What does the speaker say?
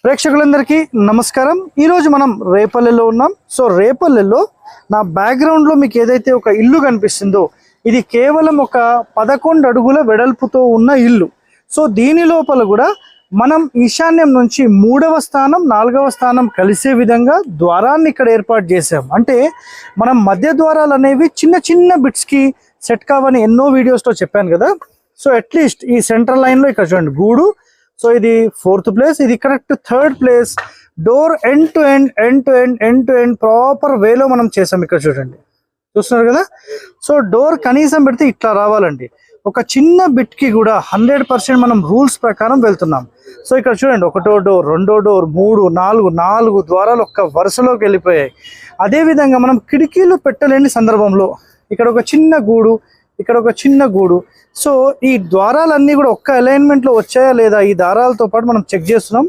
ప్రేక్షకులందరికీ నమస్కారం. ఈరోజు మనం రేపల్లెలో ఉన్నాం. సో రేపల్లెలో నా బ్యాక్గ్రౌండ్లో మీకు ఏదైతే ఒక ఇల్లు కనిపిస్తుందో ఇది కేవలం ఒక 11 అడుగుల వెడల్పుతో ఉన్న ఇల్లు. సో దీని లోపల కూడా మనం ఈశాన్యం నుంచి 3వ స్థానం 4వ స్థానం కలిసే విధంగా ద్వారాన్ని ఇక్కడ ఏర్పాటు చేసాం. అంటే మనం మధ్య ద్వారాలు అనేవి చిన్న చిన్న బిట్స్కి సెట్ కావని ఎన్నో వీడియోస్లో చెప్పాను కదా. సో అట్లీస్ట్ ఈ సెంట్రల్ లైన్లో ఇక్కడ చూడండి గూడు. సో ఇది 4th ప్లేస్, ఇది correct 3rd place. Door end to end proper వేలో మనం చేసాం. ఇక్కడ చూడండి, చూస్తున్నారు కదా. సో డోర్ కనీసం పెడితే ఇట్లా రావాలండి. ఒక చిన్న బిట్కి కూడా 100% మనం రూల్స్ ప్రకారం వెళ్తున్నాం. సో ఇక్కడ చూడండి, 1వ డోర్, 2వ డోర్, 3, 4 ద్వారాలు ఒక్క వరుసలోకి వెళ్ళిపోయాయి. అదేవిధంగా మనం కిటికీలు పెట్టలేని సందర్భంలో ఇక్కడ ఒక చిన్న గూడు, ఇక్కడ ఒక చిన్న గూడు. సో ఈ ద్వారాలన్నీ కూడా ఒక్క అలైన్మెంట్లో వచ్చాయా లేదా ఈ దారాలతో పాటు మనం చెక్ చేస్తున్నాం.